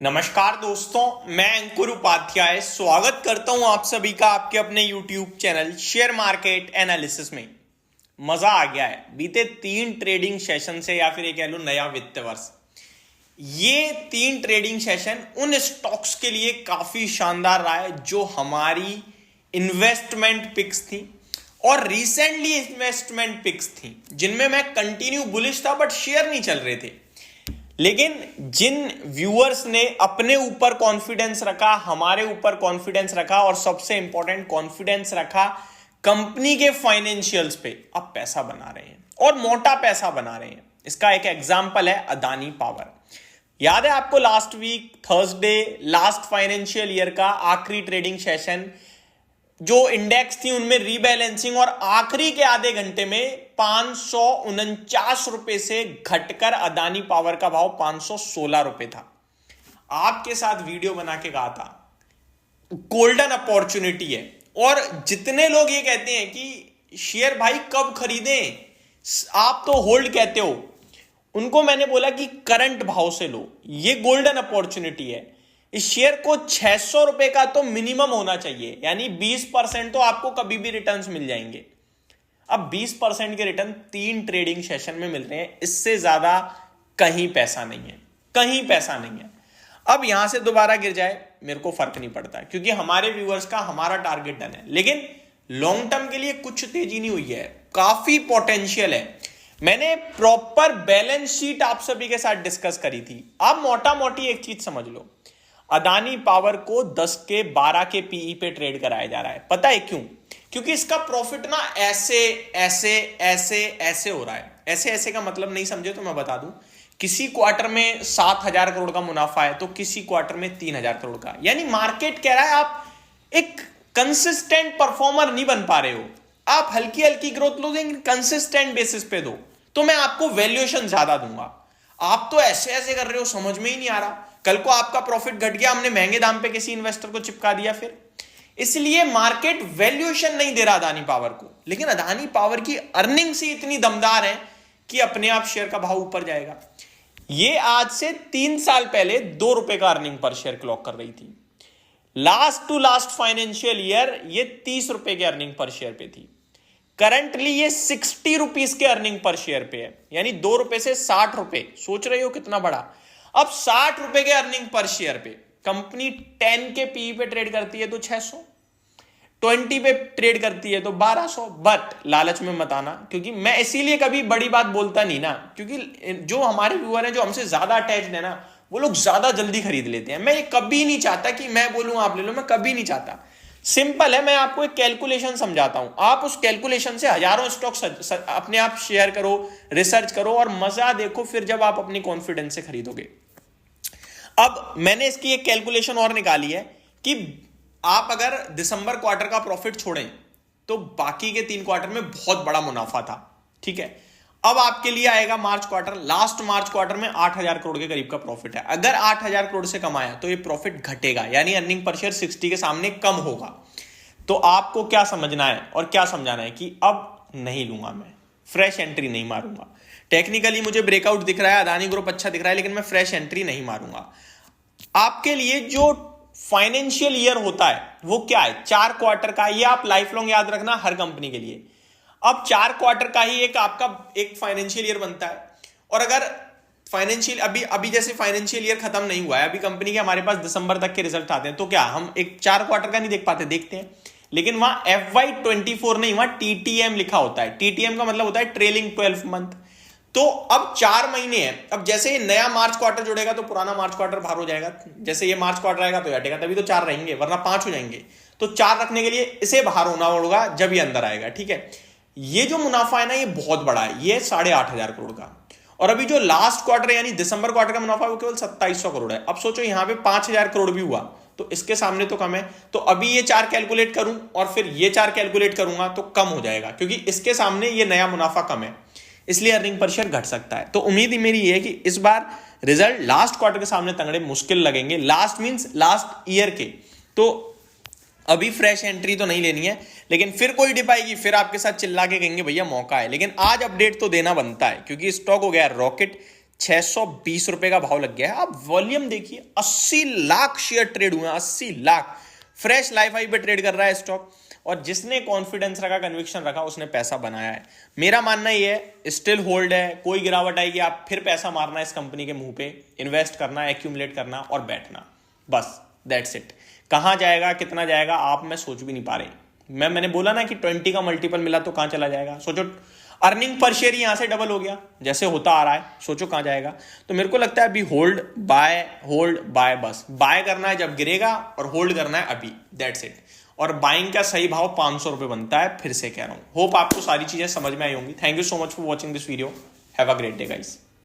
नमस्कार दोस्तों, मैं अंकुर उपाध्याय स्वागत करता हूं आप सभी का आपके अपने YouTube channel share market analysis में। मजा आ गया है बीते 3 ट्रेडिंग सेशन से, या फिर ये कह लो नया वित्त वर्ष। ये 3 ट्रेडिंग सेशन उन स्टॉक्स के लिए काफी शानदार रहा है जो हमारी इन्वेस्टमेंट पिक्स थी और रिसेंटली इन्वेस्टमेंट पिक्स थी, जिनमें मैं कंटिन्यू बुलिश था बट शेयर नहीं चल रहे थे। लेकिन जिन व्यूअर्स ने अपने ऊपर कॉन्फिडेंस रखा, हमारे ऊपर कॉन्फिडेंस रखा और सबसे इंपॉर्टेंट कॉन्फिडेंस रखा कंपनी के फाइनेंशियल्स पे, अब पैसा बना रहे हैं और मोटा पैसा बना रहे हैं। इसका एक एग्जांपल है अदानी पावर। याद है आपको last week Thursday, last financial year का आखिरी ट्रेडिंग सेशन, जो इंडेक्स थी उनमें रीबैलेंसिंग और आखिरी के आधे घंटे में 549 रुपए से घटकर अदानी पावर का भाव 516 रुपए था। आपके साथ वीडियो बना के कहा था गोल्डन अपॉर्चुनिटी है। और जितने लोग ये कहते हैं कि शेयर भाई कब खरीदें, आप तो होल्ड कहते हो, उनको मैंने बोला कि करंट भाव से लो, ये गोल्डन अपॉर्चुनिटी है। इस शेयर को 600 रुपए का तो मिनिमम होना चाहिए, यानी 20% तो आपको कभी भी रिटर्न्स मिल जाएंगे। अब 20% के रिटर्न 3 ट्रेडिंग सेशन में मिल रहे हैं, इससे ज्यादा कहीं पैसा नहीं है, कहीं पैसा नहीं है। अब यहां से दोबारा गिर जाए मेरे को फर्क नहीं पड़ता, क्योंकि हमारे व्यूअर्स का हमारा टारगेट डन है। लेकिन लॉन्ग टर्म के लिए कुछ तेजी नहीं हुई है, काफी पोटेंशियल है। मैंने प्रॉपर बैलेंस शीट आप सभी के साथ डिस्कस करी थी। अब मोटा मोटी एक चीज समझ लो, अदानी पावर को 10 के 12 के पीई पे ट्रेड कराया जा रहा है। पता है क्यों? क्योंकि इसका प्रॉफिट ना ऐसे ऐसे ऐसे ऐसे हो रहा है। ऐसे ऐसे का मतलब नहीं समझे तो मैं बता दूं, किसी क्वार्टर में 7,000 करोड़ का मुनाफा है तो किसी क्वार्टर में 3,000 करोड़ का। यानी मार्केट कह रहा है आप एक कंसिस्टेंट परफॉर्मर नहीं बन पा रहे हो, आप हल्की हल्की ग्रोथ लो, लेकिन कंसिस्टेंट बेसिस पे दो तो मैं आपको वैल्यूएशन ज्यादा दूंगा। आप तो ऐसे ऐसे कर रहे हो, समझ में ही नहीं आ रहा। कल को आपका प्रॉफिट घट गया, हमने महंगे दाम पे किसी इन्वेस्टर को चिपका दिया फिर। इसलिए मार्केट वैल्यूएशन नहीं दे रहा अदानी पावर को, लेकिन अदानी पावर की अर्निंग्स ही इतनी दमदार है कि अपने आप शेयर का भाव ऊपर जाएगा। ये आज से 3 साल पहले 2 रुपए का अर्निंग पर शेयर क्लॉक कर रही थी। Last to last financial year ये 30 रुपए के अर्निंग पर शेयर पे थी। करंटली ये 60 रुपीज के अर्निंग पर शेयर पे है, यानी 2 रुपए से 60 रुपए। सोच रहे हो कितना बड़ा। अब 60 रुपए के अर्निंग पर शेयर पे कंपनी 10 के पी पे ट्रेड करती है तो 600, 20 पे ट्रेड करती है तो 1200। बट लालच में मत आना, क्योंकि मैं इसीलिए कभी बड़ी बात बोलता नहीं ना, क्योंकि जो हमारे व्यूअर हैं जो हमसे ज्यादा अटैच्ड है ना, वो लोग ज्यादा जल्दी खरीद लेते हैं। मैं ये कभी नहीं चाहता कि मैं बोलूं आप ले लो, मैं कभी नहीं चाहता। सिंपल है, मैं आपको एक कैलकुलेशन समझाता हूं, आप उस कैलकुलेशन से हजारों स्टॉक्स अपने आप शेयर करो, रिसर्च करो और मजा देखो फिर जब आप अपनी कॉन्फिडेंस से खरीदोगे। अब मैंने इसकी एक कैलकुलेशन और निकाली है कि आप अगर दिसंबर क्वार्टर का प्रॉफिट छोड़ें तो बाकी के 3 क्वार्टर में बहुत बड़ा मुनाफा था, ठीक है। अब आपके लिए आएगा मार्च क्वार्टर। लास्ट मार्च क्वार्टर में 8,000 करोड़ के करीब का प्रॉफिट है। अगर 8,000 करोड़ से कमाया तो ये प्रॉफिट घटेगा, यानी अर्निंग पर शेयर 60 के सामने कम होगा। तो आपको क्या समझना है और क्या समझाना है कि अब नहीं लूंगा, मैं फ्रेश एंट्री नहीं मारूंगा। टेक्निकली मुझे ब्रेकआउट दिख रहा है, अदानी ग्रुप अच्छा दिख रहा है, लेकिन मैं फ्रेश एंट्री नहीं मारूंगा। आपके लिए जो फाइनेंशियल ईयर होता है वो क्या है? 4 क्वार्टर का। ये आप लाइफ लॉन्ग याद रखना हर कंपनी के लिए। अब 4 क्वार्टर का ही एक आपका एक फाइनेंशियल ईयर बनता है। और अगर फाइनेंशियल अभी जैसे फाइनेंशियल ईयर खत्म नहीं हुआ है, अभी कंपनी के हमारे पास दिसंबर तक के रिजल्ट आते हैं, तो क्या हम एक 4 क्वार्टर का नहीं देख पाते? देखते हैं, लेकिन वहां FY24 नहीं, वहां TTM लिखा होता है। TTM का मतलब होता है ट्रेलिंग 12 मंथ। तो अब 4 महीने हैं। अब जैसे ये नया मार्च क्वार्टर जुड़ेगा तो पुराना मार्च क्वार्टर बाहर हो जाएगा। जैसे ये मार्च क्वार्टर आएगा तो हटेगा, तभी तो 4 रहेंगे, वरना 5 हो जाएंगे। तो 4 रखने के लिए इसे बाहर होना होगा जब ये अंदर आएगा, ठीक है। ये जो मुनाफा है ना, ये बहुत बड़ा है, ये 8,500 करोड़ का। और अभी जो लास्ट क्वार्टर यानी दिसंबर क्वार्टर का मुनाफा वो केवल 2700 करोड़ है। अब सोचो यहां पे 5,000 करोड़ भी हुआ तो इसके सामने तो कम है। तो अभी ये 4 कैलकुलेट करूं और फिर ये 4 कैलकुलेट करूंगा तो कम हो जाएगा, क्योंकि इसके सामने ये नया मुनाफा कम है, इसलिए अर्निंग पर शेयर घट सकता है। तो उम्मीद ही मेरी ये है कि इस बार रिजल्ट लास्ट क्वार्टर के सामने तंगड़े मुश्किल लगेंगे, लास्ट मींस लास्ट ईयर के। तो अभी फ्रेश एंट्री तो नहीं लेनी है, लेकिन फिर कोई डिप आएगी फिर आपके साथ चिल्ला के कहेंगे भैया मौका है। लेकिन आज अपडेट तो देना बनता है, क्योंकि स्टॉक हो गया रॉकेट 620 रुपए का भाव लग गया है। आप वॉल्यूम देखिए, 80 लाख शेयर ट्रेड हुए हैं, 80 लाख। फ्रेश लाइफ हाई पे ट्रेड कर रहा है स्टॉक, और जिसने कॉन्फिडेंस रखा, कन्विक्शन रखा, उसने पैसा बनाया है। मेरा मानना ये है स्टिल होल्ड है, कोई गिरावट आएगी आप फिर पैसा मारना इस कंपनी के मुंह पे, इन्वेस्ट करना, एक्यूमुलेट करना और बैठना, बस दैट्स इट। कहां जाएगा, कितना जाएगा, आप मैं सोच भी नहीं पा रहे। मैंने बोला ना कि 20 का मल्टीपल मिला तो कहां चला जाएगा, सोचो। अर्निंग पर शेयर यहां से डबल हो गया जैसे होता आ रहा है, सोचो कहां जाएगा। तो मेरे को लगता है अभी होल्ड बाय, बस बाय करना है जब गिरेगा और होल्ड करना है अभी, दैट्स इट। और बाइंग का सही भाव 500 रुपए बनता है, फिर से कह रहा हूं। होप आपको सारी चीजें समझ में आई होंगी। Thank you so much for watching this video. Have a great day guys.